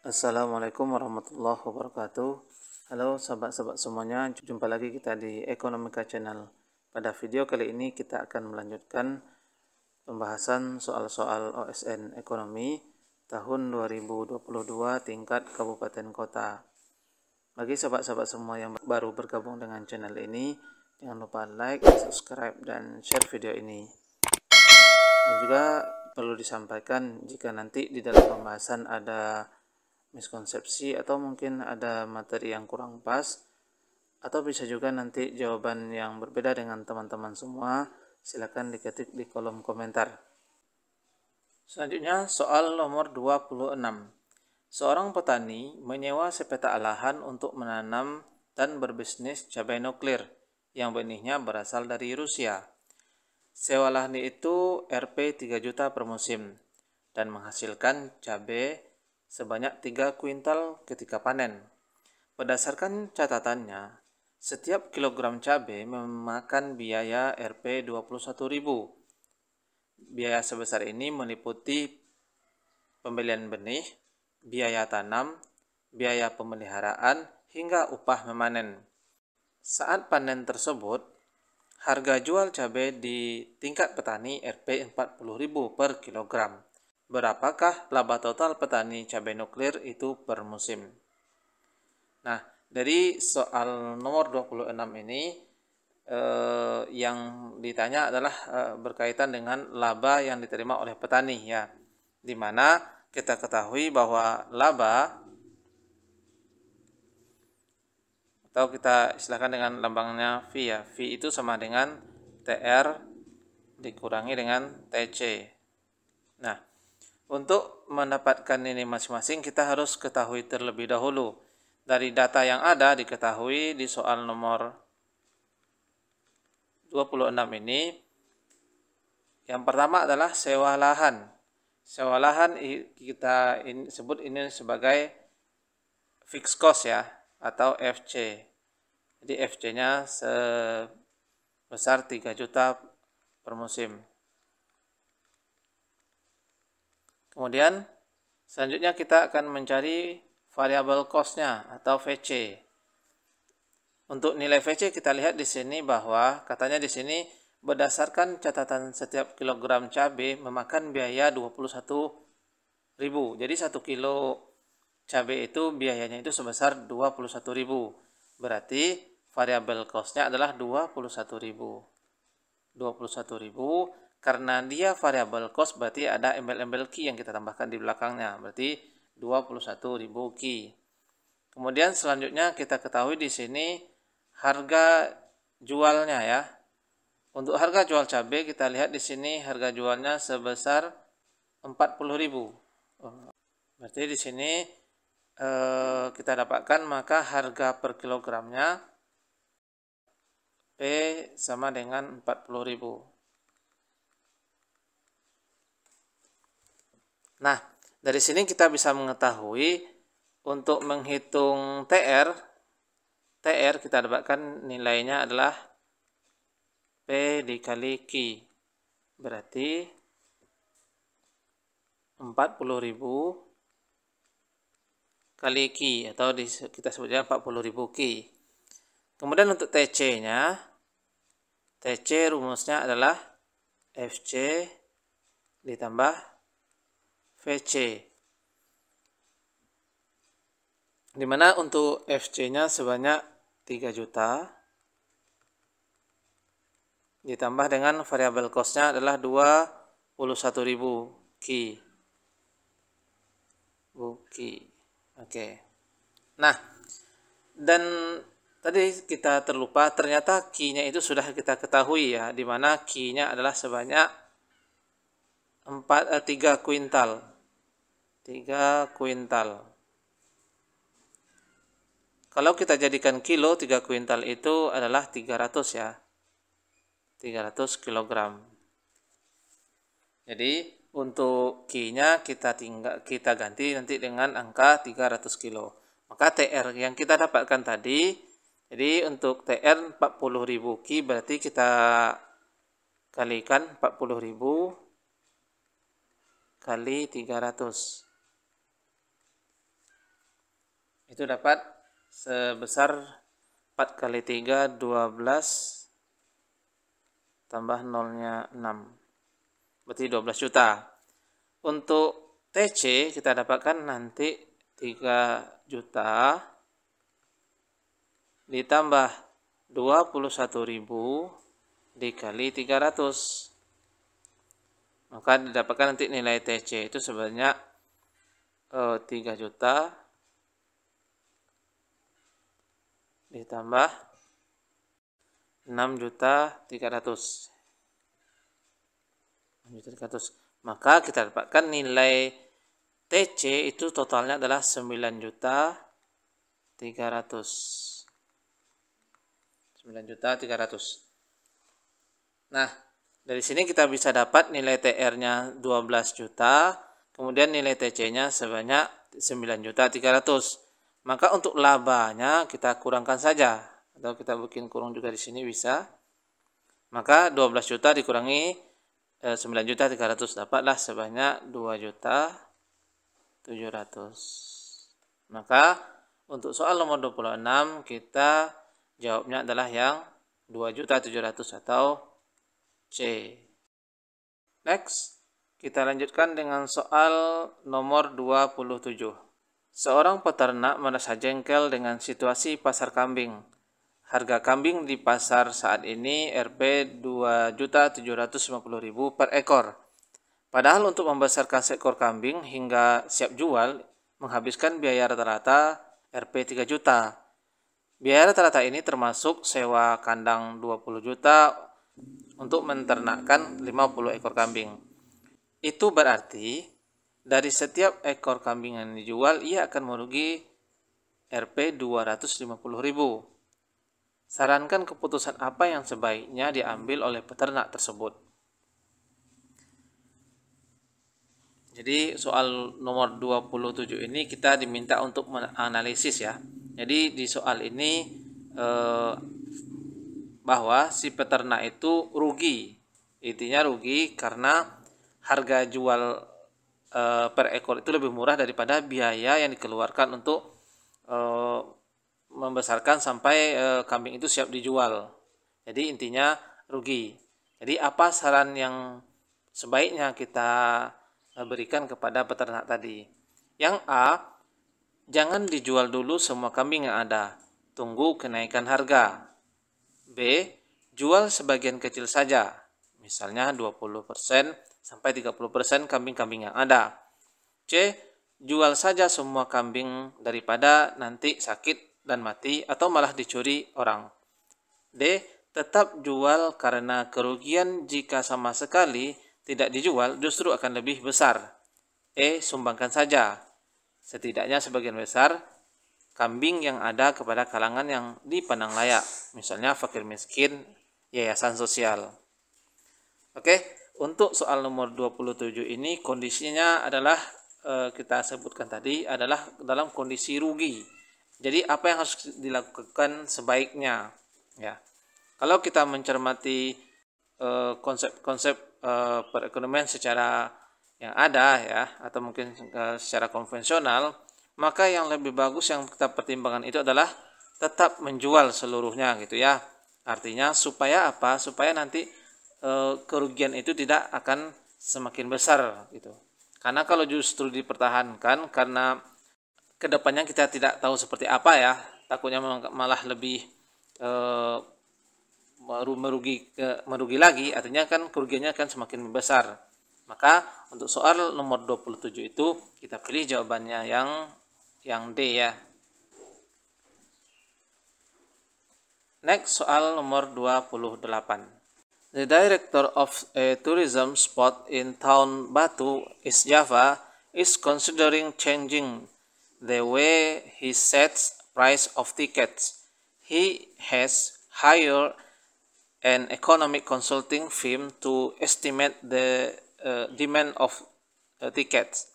Assalamualaikum warahmatullahi wabarakatuh. Halo sahabat-sahabat semuanya, jumpa lagi kita di Ekonomika Channel. Pada video kali ini kita akan melanjutkan pembahasan soal-soal OSN Ekonomi tahun 2022 tingkat Kabupaten Kota. Bagi sahabat-sahabat semua yang baru bergabung dengan channel ini, jangan lupa like, subscribe, dan share video ini. Dan juga perlu disampaikan jika nanti di dalam pembahasan ada miskonsepsi atau mungkin ada materi yang kurang pas, atau bisa juga nanti jawaban yang berbeda dengan teman-teman semua, silakan diketik di kolom komentar. Selanjutnya soal nomor 26. Seorang petani menyewa sepetak lahan untuk menanam dan berbisnis cabai nuklir yang benihnya berasal dari Rusia. Sewa lahan itu Rp 3 juta per musim dan menghasilkan cabai sebanyak 3 kuintal ketika panen. Berdasarkan catatannya, setiap kilogram cabai memakan biaya Rp 21.000. Biaya sebesar ini meliputi pembelian benih, biaya tanam, biaya pemeliharaan, hingga upah memanen. Saat panen tersebut, harga jual cabai di tingkat petani Rp 40.000 per kilogram. Berapakah laba total petani cabai nuklir itu per musim? Nah, dari soal nomor 26 ini yang ditanya adalah berkaitan dengan laba yang diterima oleh petani, ya. Di mana kita ketahui bahwa laba, atau kita istilahkan dengan lambangnya V, ya. V itu sama dengan TR dikurangi dengan TC. Nah, untuk mendapatkan ini masing-masing kita harus ketahui terlebih dahulu. Dari data yang ada diketahui di soal nomor 26 ini, yang pertama adalah sewa lahan. Sewa lahan kita sebut ini sebagai fixed cost, ya, atau FC. Jadi FC-nya sebesar 3 juta per musim. Kemudian selanjutnya kita akan mencari variable cost-nya atau VC. Untuk nilai VC kita lihat di sini bahwa katanya di sini berdasarkan catatan setiap kilogram cabai memakan biaya 21.000. Jadi 1 kilo cabai itu biayanya itu sebesar 21.000. Berarti variable cost-nya adalah 21.000. 21.000 karena dia variable cost berarti ada embel-embel key yang kita tambahkan di belakangnya. Berarti 21.000 key. Kemudian selanjutnya kita ketahui di sini harga jualnya, ya. Untuk harga jual cabai kita lihat di sini harga jualnya sebesar 40.000. Berarti di sini kita dapatkan maka harga per kilogramnya P sama dengan 40.000. Nah, dari sini kita bisa mengetahui untuk menghitung TR kita dapatkan nilainya adalah P dikali Q. Berarti 40.000 kali Q, atau kita sebutnya 40.000 Q. Kemudian untuk TC-nya, TC rumusnya adalah FC ditambah VC. Dimana untuk FC-nya sebanyak 3 juta ditambah dengan variabel cost-nya adalah 21.000 Q. Oke. Nah, dan tadi kita terlupa ternyata Q-nya itu sudah kita ketahui, ya, dimana Q-nya adalah sebanyak 3 kuintal. 3 kuintal. Kalau kita jadikan kilo, 3 kuintal itu adalah 300, ya. 300 kilogram. Jadi untuk Q-nya kita ganti nanti dengan angka 300 kilo. Maka TR yang kita dapatkan tadi, jadi untuk TR 40.000 Q berarti kita kalikan 40.000 kali 300. itu dapat sebesar 4 kali 3 12 tambah nolnya 6, berarti 12 juta. Untuk TC kita dapatkan nanti 3 juta ditambah 21.000 dikali 300. Maka didapatkan nanti nilai TC itu sebanyak 3 juta ditambah 6.300.000. Maka kita dapatkan nilai TC itu totalnya adalah 9.300.000. Nah, dari sini kita bisa dapat nilai TR-nya 12 juta, kemudian nilai TC-nya sebanyak 9.300.000. Maka untuk labanya kita kurangkan saja, atau kita bikin kurung juga di sini bisa. Maka 12 juta dikurangi 9.300.000 dapatlah sebanyak 2.700.000. Maka untuk soal nomor 26 kita jawabnya adalah yang 2.700.000 atau C. Next, kita lanjutkan dengan soal nomor 27. Seorang peternak merasa jengkel dengan situasi pasar kambing. Harga kambing di pasar saat ini Rp 2.750.000 per ekor. Padahal untuk membesarkan seekor kambing hingga siap jual menghabiskan biaya rata-rata Rp 3 juta. Biaya rata-rata ini termasuk sewa kandang 20 juta untuk menternakkan 50 ekor kambing. Itu berarti dari setiap ekor kambing yang dijual ia akan merugi Rp 250.000. Sarankan keputusan apa yang sebaiknya diambil oleh peternak tersebut. Jadi soal nomor 27 ini kita diminta untuk menganalisis ya. Jadi di soal ini bahwa si peternak itu rugi. Intinya rugi karena harga jual per ekor itu lebih murah daripada biaya yang dikeluarkan untuk membesarkan sampai kambing itu siap dijual. Jadi intinya rugi. Jadi apa saran yang sebaiknya kita berikan kepada peternak tadi? Yang A, jangan dijual dulu semua kambing yang ada. Tunggu kenaikan harga. B, jual sebagian kecil saja. Misalnya 20% sampai 30% kambing-kambing yang ada. C, jual saja semua kambing daripada nanti sakit dan mati atau malah dicuri orang. D, tetap jual karena kerugian jika sama sekali tidak dijual justru akan lebih besar. E, sumbangkan saja. Setidaknya sebagian besar kambing yang ada kepada kalangan yang dipandang layak, misalnya fakir miskin, yayasan sosial. Oke, untuk soal nomor 27 ini kondisinya adalah kita sebutkan tadi adalah dalam kondisi rugi. Jadi apa yang harus dilakukan sebaiknya ya. Kalau kita mencermati konsep-konsep perekonomian secara yang ada ya, atau mungkin secara konvensional, maka yang lebih bagus yang kita pertimbangkan itu adalah tetap menjual seluruhnya gitu ya. Artinya supaya apa? Supaya nanti kerugian itu tidak akan semakin besar gitu. Karena kalau justru dipertahankan karena kedepannya kita tidak tahu seperti apa ya, takutnya malah lebih merugi lagi, artinya kan kerugiannya akan semakin besar. Maka untuk soal nomor 27 itu kita pilih jawabannya yang D ya. Next, soal nomor 28. The director of a tourism spot in town Batu, East Java, is considering changing the way he sets price of tickets. He has hired an economic consulting firm to estimate the demand of tickets.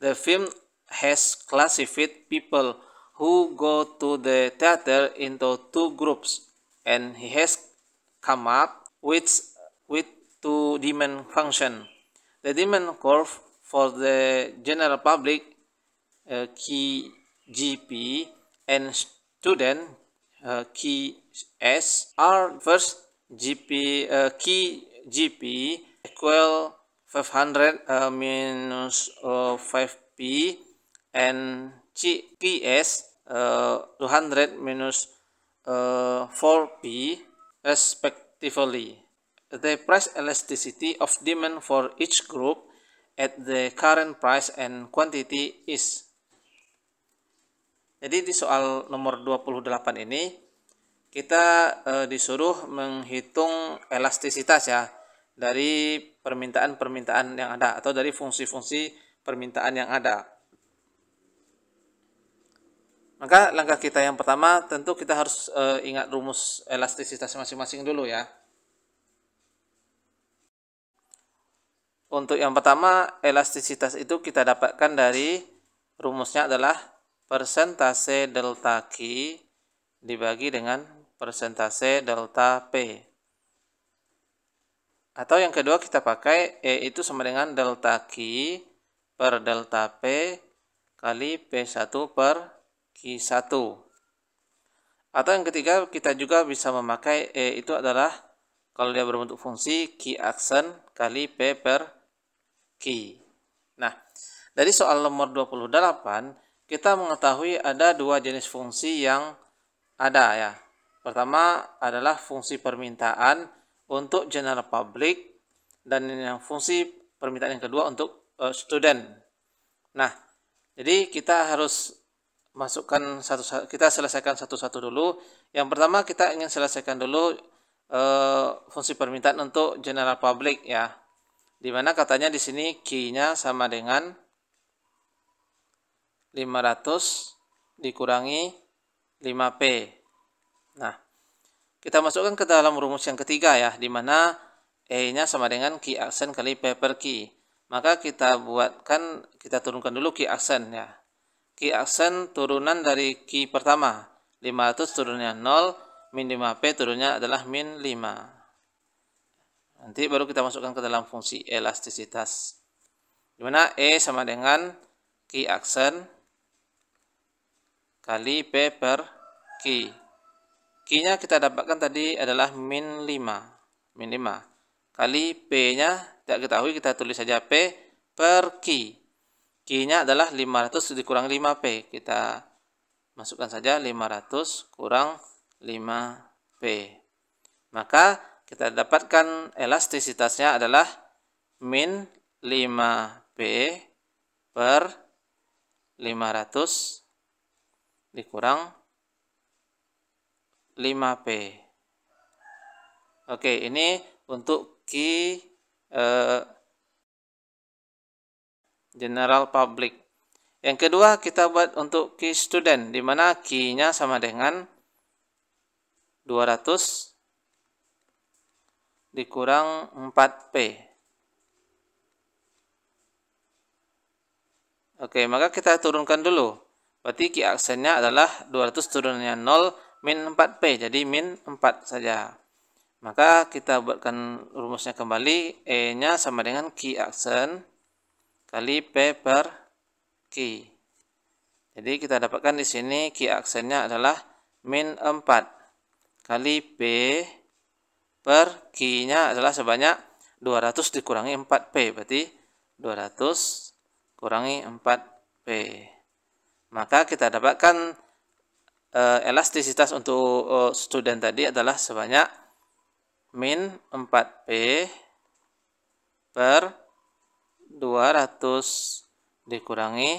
The firm has classified people who go to the theater into two groups, and he has come up with two demand function. The demand curve for the general public GP and student key S are first key GP equal 500 minus 5P and PS 200 minus 4P respectively. The price elasticity of demand for each group at the current price and quantity is. Jadi di soal nomor 28 ini kita disuruh menghitung elastisitas ya dari permintaan-permintaan yang ada atau dari fungsi-fungsi permintaan yang ada. Maka langkah kita yang pertama tentu kita harus ingat rumus elastisitas masing-masing dulu ya. Untuk yang pertama, elastisitas itu kita dapatkan dari rumusnya adalah persentase delta Q dibagi dengan persentase delta P. Atau yang kedua kita pakai E itu sama dengan delta Q per delta P kali P1 per Q1. Atau yang ketiga kita juga bisa memakai E itu adalah kalau dia berbentuk fungsi Q aksen kali P per Q. Nah, dari soal nomor 28 kita mengetahui ada dua jenis fungsi yang ada ya. Pertama adalah fungsi permintaan untuk general public dan yang fungsi permintaan yang kedua untuk student. Nah, jadi kita harus masukkan kita selesaikan satu-satu dulu. Yang pertama kita ingin selesaikan dulu fungsi permintaan untuk general public ya. Dimana katanya di sini Q-nya sama dengan 500 dikurangi 5P. Nah, kita masukkan ke dalam rumus yang ketiga ya, dimana E-nya sama dengan Q aksen kali P per Q. Maka kita turunkan dulu Q aksen ya. Q aksen turunan dari Q pertama, 500 turunnya 0, min 5P turunnya adalah min 5. Nanti baru kita masukkan ke dalam fungsi elastisitas. Dimana E sama dengan Q aksen kali P per Q. Q-nya kita dapatkan tadi adalah min 5. Min 5. Kali P-nya tidak ketahui, kita tulis saja P per Q. Q-nya adalah 500 dikurang 5P. Kita masukkan saja 500 kurang 5P. Maka kita dapatkan elastisitasnya adalah min 5P per 500 dikurang 5P. Oke, ini untuk Q general public. Yang kedua kita buat untuk Q student, di mana Q-nya sama dengan 200 dikurang 4P. Oke, maka kita turunkan dulu. Berarti Q aksennya adalah 200 turunnya 0 min 4P, jadi min 4 saja. Maka kita buatkan rumusnya kembali, E-nya sama dengan Q aksen kali P per Q. Jadi kita dapatkan di sini Q aksennya adalah min 4 kali P per Q-nya adalah sebanyak 200 dikurangi 4P, berarti 200 kurangi 4P. Maka kita dapatkan elastisitas untuk student tadi adalah sebanyak min 4P per 200 dikurangi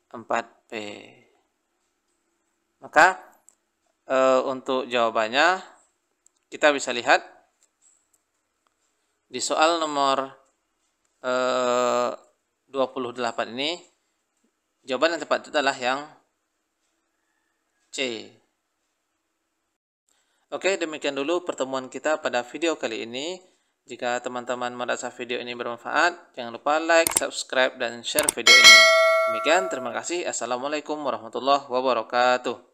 4P. Maka untuk jawabannya kita bisa lihat di soal nomor 28 ini, jawaban yang tepat itu adalah yang C. Oke, demikian dulu pertemuan kita pada video kali ini. Jika teman-teman merasa video ini bermanfaat, jangan lupa like, subscribe, dan share video ini. Demikian, terima kasih. Assalamualaikum warahmatullahi wabarakatuh.